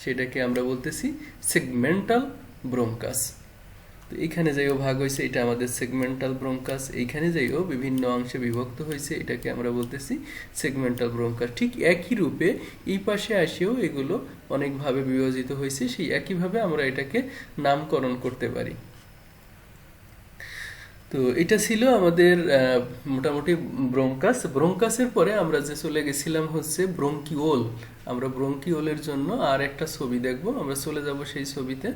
সেটাকে আমরা বলতেছি সেগমেন্টাল ব্রঙ্কাস। তো এখানে যাইও ভাগ হয়েছে, এটা আমাদের সেগমেন্টাল ব্রঙ্কাস। এইখানে যাইও বিভিন্ন অংশে বিভক্ত হয়েছে, এটাকে আমরা বলতেছি সেগমেন্টাল ব্রঙ্কাস। ঠিক একই রূপে এই পাশে আসেও এগুলো অনেকভাবে বিভাজিত হয়েছে, সেই একইভাবে আমরা এটাকে নামকরণ করতে পারি। তো এটা ছিল আমাদের মোটামুটি ব্রঙ্কাস। ব্রঙ্কাসের পরে আমরা যে চলে গেছিলাম হচ্ছে ব্রঙ্কিওল। আমরা ব্রঙ্কিওলের জন্য আর একটা ছবি দেখব, আমরা চলে যাব সেই ছবিতে।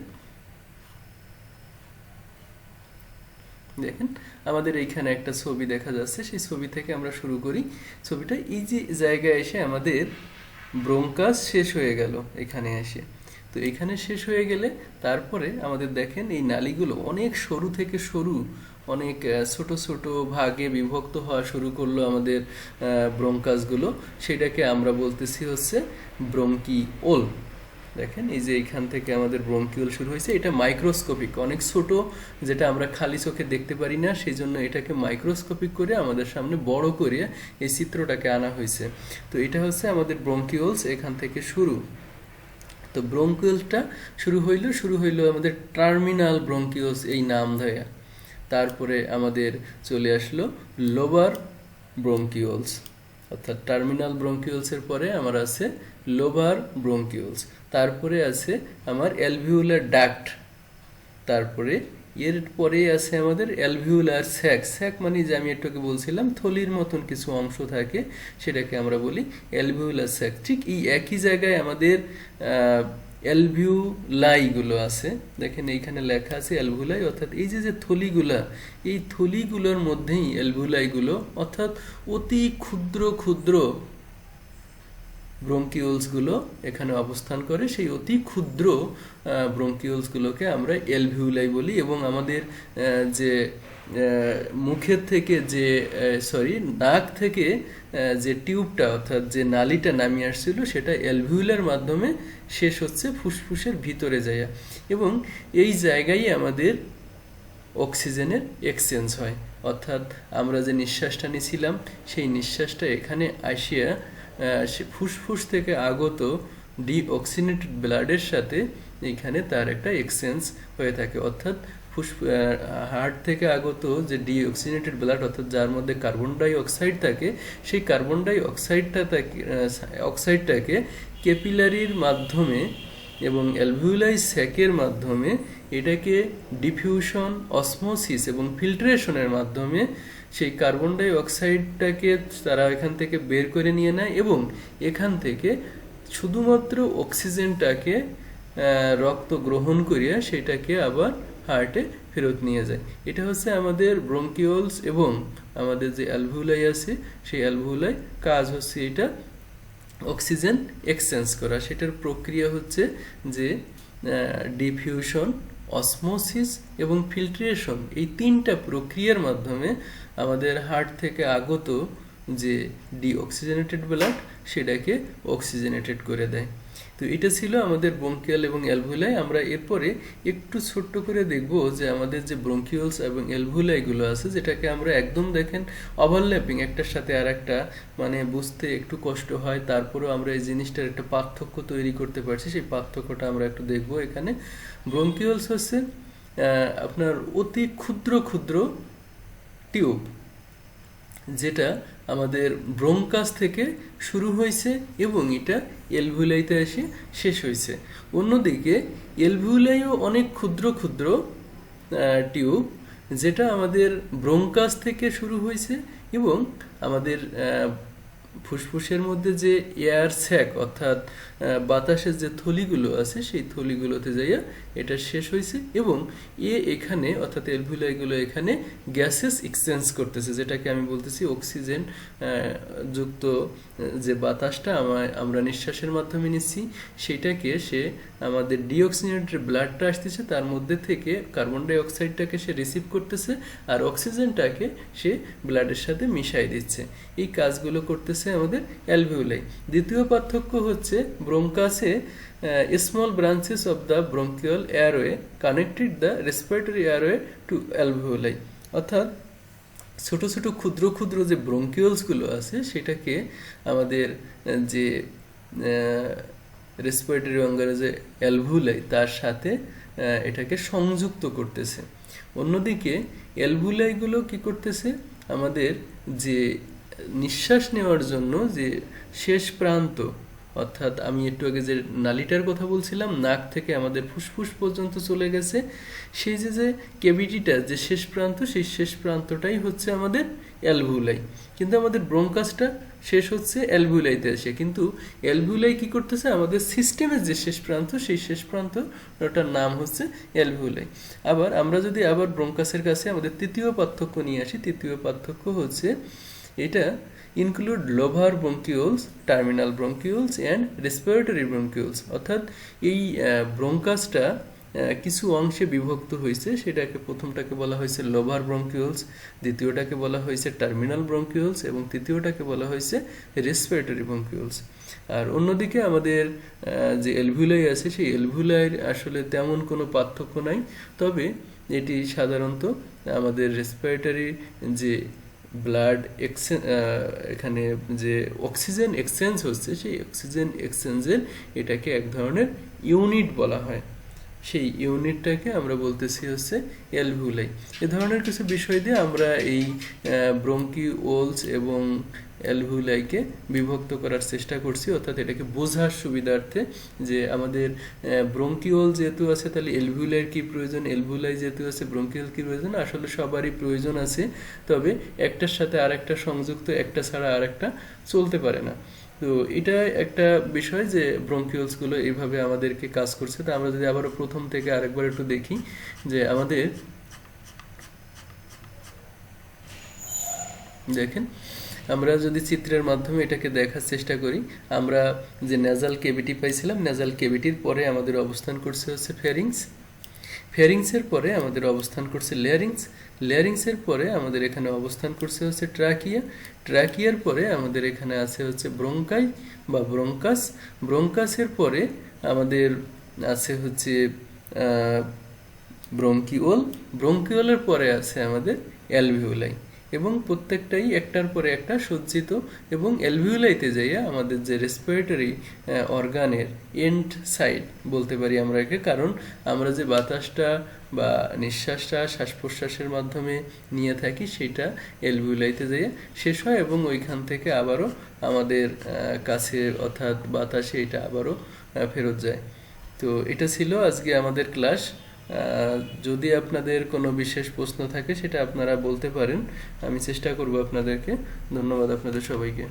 দেখেন আমাদের এইখানে একটা ছবি দেখা যাচ্ছে, সেই ছবি থেকে আমরা শুরু করি। ছবিটা এই যে জায়গায় এসে আমাদের ব্রঙ্কাস শেষ হয়ে গেল এখানে এসে। তো এখানে শেষ হয়ে গেলে তারপরে আমাদের দেখেন এই নালীগুলো অনেক সরু থেকে সরু, অনেক ছোট ছোট ভাগে বিভক্ত হওয়া শুরু করলো আমাদের ব্রঙ্কাসগুলো, সেটাকে আমরা বলতেছি হচ্ছে ব্রঙ্কিওল। দেখেন এই যে এইখান থেকে আমাদের ব্রঙ্কিওল শুরু হয়েছে, এটা মাইক্রোস্কোপিক, অনেক ছোট, যেটা আমরা খালি চোখে দেখতে পারি না, সেই জন্য এটাকে মাইক্রোস্কোপিক করে আমাদের সামনে বড় করে এই চিত্রটাকে আনা হয়েছে। তো এটা হচ্ছে আমাদের ব্রঙ্কিওলস, এখান থেকে শুরু। তো ব্রঙ্কিওলটা শুরু হইলো আমাদের টার্মিনাল ব্রঙ্কিওলস এই নাম ধরে। তারপরে আমাদের চলে আসলো লোবার ব্রঙ্কিওলস, অর্থাৎ টার্মিনাল ব্রঙ্কিওলসের পরে আমার আছে লোবার ব্রঙ্কিওলস, তারপরে আছে আমার অ্যালভিউলার ডাক্ট, তারপরে এরপরে আছে আমাদের অ্যালভিউলার স্যাক। স্যাক মানে যে আমি একটু আগে বলছিলাম থলির মতন কিছু অংশ থাকে, সেটাকে আমরা বলি অ্যালভিউলার স্যাক। ঠিক এই একই জায়গায় আমাদের অ্যালভিউলাইগুলো আছে। দেখেন এইখানে লেখা আছে অ্যালভিউলাই, অর্থাৎ এই যে যে থলিগুলা, এই থলিগুলোর মধ্যেই অ্যালভিউলাইগুলো, অর্থাৎ অতি ক্ষুদ্র ক্ষুদ্র ব্রঙ্কিওলসগুলো এখানে অবস্থান করে। সেই অতি ক্ষুদ্র ব্রঙ্কিওলসগুলোকে আমরা অ্যালভিউলাই বলি। এবং আমাদের যে মুখের থেকে যে নাক থেকে যে টিউবটা অর্থাৎ যে নালীটা নামিয়ে আসছিল, সেটা অ্যালভিউলার মাধ্যমে শেষ হচ্ছে ফুসফুসের ভিতরে যায়, এবং এই জায়গায় আমাদের অক্সিজেনের এক্সচেঞ্জ হয়। অর্থাৎ আমরা যে নিঃশ্বাসটা নিয়েছিলাম, সেই নিঃশ্বাসটা এখানে আসিয়া সে ফুসফুস থেকে আগত ডিঅক্সিনেটেড ব্লাডের সাথে এইখানে তার একটা এক্সচেঞ্জ হয়ে থাকে। অর্থাৎ হার্ট থেকে আগত যে ডিঅক্সিনেটেড ব্লাড, অর্থাৎ যার মধ্যে কার্বন ডাই অক্সাইড থাকে, সেই কার্বন ডাই অক্সাইডটাকে ক্যাপিলারির মাধ্যমে এবং অ্যালভিউলাই স্যাকের মাধ্যমে এটাকে ডিফিউশন, অসমোসিস এবং ফিল্ট্রেশনের মাধ্যমে সেই কার্বন ডাই অক্সাইডটাকে তারা এখান থেকে বের করে নিয়ে নেয়, এবং এখান থেকে শুধুমাত্র অক্সিজেনটাকে রক্ত গ্রহণ করিয়া সেটাকে আবার হার্টে ফেরত নিয়ে যায়। এটা হচ্ছে আমাদের ব্রঙ্কিওলস এবং আমাদের যে অ্যালভিউলাই আছে, সেই অ্যালভিউলাই কাজ হচ্ছে এটা অক্সিজেন এক্সচেঞ্জ করা। সেটার প্রক্রিয়া হচ্ছে যে ডিফিউশন, অসমোসিস এবং ফিল্ট্রেশন, এই তিনটা প্রক্রিয়ার মাধ্যমে আমাদের হার্ট থেকে আগত যে ডিঅক্সিজেনেটেড ব্লাড সেটাকে অক্সিজেনেটেড করে দেয়। তো এটা ছিল আমাদের ব্রঙ্কিয়াল এবং অ্যালভিউলাই। আমরা এরপরে একটু ছোট্ট করে দেখব যে আমাদের যে ব্রঙ্কিওলস এবং অ্যালভিউলাইগুলো আছে, যেটাকে আমরা একদম দেখেন ওভারল্যাপিং, একটার সাথে আর একটা, মানে বুঝতে একটু কষ্ট হয়, তারপরেও আমরা এই জিনিসটার একটা পার্থক্য তৈরি করতে পারছি। সেই পার্থক্যটা আমরা একটু দেখব। এখানে ব্রঙ্কিওলস হচ্ছে আপনার অতি ক্ষুদ্র ক্ষুদ্র টিউব, যেটা আমাদের ব্রঙ্কাস থেকে শুরু হয়েছে এবং এটা অ্যালভিউলাইতে এসে শেষ হয়েছে। অন্যদিকে অ্যালভিউলাইও অনেক ক্ষুদ্র ক্ষুদ্র টিউব, যেটা আমাদের ব্রঙ্কাস থেকে শুরু হয়েছে এবং আমাদের ফুসফুসের মধ্যে যে এয়ার স্যাক অর্থাৎ বাতাসের যে থলিগুলো আছে, সেই থলিগুলোতে যাইয়া এটা শেষ হয়েছে, এবং এখানে অর্থাৎ অ্যালভিউলাইগুলো এখানে গ্যাসেস এক্সচেঞ্জ করতেছে, যেটাকে আমি বলতেছি অক্সিজেন যুক্ত যে বাতাসটা আমরা নিঃশ্বাসের মাধ্যমে নিচ্ছি, সেটাকে সে আমাদের ডিঅক্সিজেনেটেড ব্লাডটা আসতেছে, তার মধ্যে থেকে কার্বন ডাই অক্সাইডটাকে সে রিসিভ করতেছে আর অক্সিজেনটাকে সে ব্লাডের সাথে মিশাই দিচ্ছে। এই কাজগুলো করতেছে আমাদের অ্যালভিউলাই। দ্বিতীয় পার্থক্য হচ্ছে ব্রঙ্কাসে small branches of the bronchial airway connected the respiratory airway to alveoli, অর্থাৎ ছোট ছোট ক্ষুদ্র ক্ষুদ্র যে ব্রঙ্কিওলসগুলো আছে, সেটাকে আমাদের যে রেসপিরেটরি অঙ্গের যে অ্যালভিউলাই তার সাথে এটাকে সংযুক্ত করতেছে। অন্যদিকে অ্যালভিউলাইগুলো কি করতেছে, আমাদের যে নিঃশ্বাস নেওয়ার জন্য যে শেষ প্রান্ত, অর্থাৎ আমি একটু আগে যে নালীটার কথা বলছিলাম, নাক থেকে আমাদের ফুসফুস পর্যন্ত চলে গেছে, সেই যে ক্যাভিটিটা যে শেষ প্রান্ত, সেই শেষ প্রান্তটাই হচ্ছে আমাদের অ্যালভিউলাই। কিন্তু আমাদের ব্রঙ্কাসটা শেষ হচ্ছে অ্যালভিউলাইতে এসে, কিন্তু অ্যালভিউলাই কি করতেছে, আমাদের সিস্টেমের যে শেষ প্রান্ত, সেই শেষ প্রান্তটার নাম হচ্ছে অ্যালভিউলাই। আবার আমরা যদি আবার ব্রঙ্কাসের কাছে আমাদের তৃতীয় পার্থক্য নিয়ে আসি, তৃতীয় পার্থক্য হচ্ছে এটা include lobar bronchioles, terminal bronchioles and respiratory bronchioles, অর্থাৎ এই ব্রঙ্কাসটা কিছু অংশে বিভক্ত হয়েছে। সেটাকে প্রথমটাকে বলা হয়েছে লোভার ব্রঙ্কিওলস, দ্বিতীয়টাকে বলা হয়েছে টার্মিনাল ব্রঙ্কিওলস এবং তৃতীয়টাকে বলা হয়েছে রেসপিরেটরি ব্রঙ্কিওলস। আর অন্যদিকে আমাদের যে অ্যালভিউলাই আছে, সেই অ্যালভিউলাইয়ের আসলে তেমন কোনো পার্থক্য নাই, তবে এটি সাধারণত আমাদের রেসপিরেটরি যে ব্লাড এখানে যে অক্সিজেন এক্সচেঞ্জ হচ্ছে, সেই অক্সিজেন এক্সচেঞ্জের এটাকে এক ধরনের ইউনিট বলা হয়। সেই ইউনিটটাকে আমরা বলতেছি হচ্ছে অ্যালভিউলাই। এ ধরনের কিছু বিষয় দিয়ে আমরা এই ব্রঙ্কিওলস এবং অ্যালভিউলাইকে বিভক্ত করার চেষ্টা করছি, অর্থাৎ এটাকে বোঝার সুবিধার্থে যে আমাদের ব্রঙ্কিওল যেহেতু আছে তাহলে অ্যালভিউলাইয়ের কী প্রয়োজন, অ্যালভিউলাই যেহেতু আছে ব্রঙ্কিওল কী প্রয়োজন। আসলে সবারই প্রয়োজন আছে, তবে একটার সাথে আরেকটা সংযুক্ত, একটা ছাড়া আরেকটা চলতে পারে না। তো এটা একটা বিষয় যে ব্রঙ্কিওলসগুলো এইভাবে আমাদেরকে কাজ করছে। তো আমরা যদি আবারও প্রথম থেকে আরেকবার একটু দেখি যে আমাদের দেখেন, আমরা যদি চিত্রের মাধ্যমে এটাকে দেখার চেষ্টা করি, আমরা যে নেজাল কেভিটি পাইছিলাম, নেজাল কেভিটির পরে আমাদের অবস্থান করছে হচ্ছে ফেরিংস, ফেরিংসের পরে আমাদের অবস্থান করছে লেয়ারিংস, লেয়ারিংসের পরে আমাদের এখানে অবস্থান করছে হচ্ছে ট্রাকিয়া, ট্রাকিয়ার পরে আমাদের এখানে আছে হচ্ছে ব্রঙ্কাই বা ব্রঙ্কাস, ব্রঙ্কাসের পরে আমাদের আছে হচ্ছে ব্রঙ্কিওল, ব্রঙ্কিওলের পরে আছে আমাদের অ্যালভিওলাই, এবং প্রত্যেকটাই একটার পরে একটা সজ্জিত। এবং অ্যালভিওলাইতে যাইয়া আমাদের যে রেসপিরেটরি অর্গানের এন্ড সাইড বলতে পারি আমরা একে, কারণ আমরা যে বাতাসটা বা নিঃশ্বাসটা শ্বাস প্রশ্বাসের মাধ্যমে নিয়ে থাকি সেটা অ্যালভিওলাইতে যাইয়া শেষ হয়, এবং ওইখান থেকে আবারও আমাদের কাছে অর্থাৎ বাতাসে এটা আবারও ফেরত যায়। তো এটা ছিল আজকে আমাদের ক্লাস। যদি আপনাদের কোনো বিশেষ প্রশ্ন থাকে সেটা আপনারা বলতে পারেন, আমি চেষ্টা করব আপনাদেরকে। ধন্যবাদ আপনাদের সবাইকে।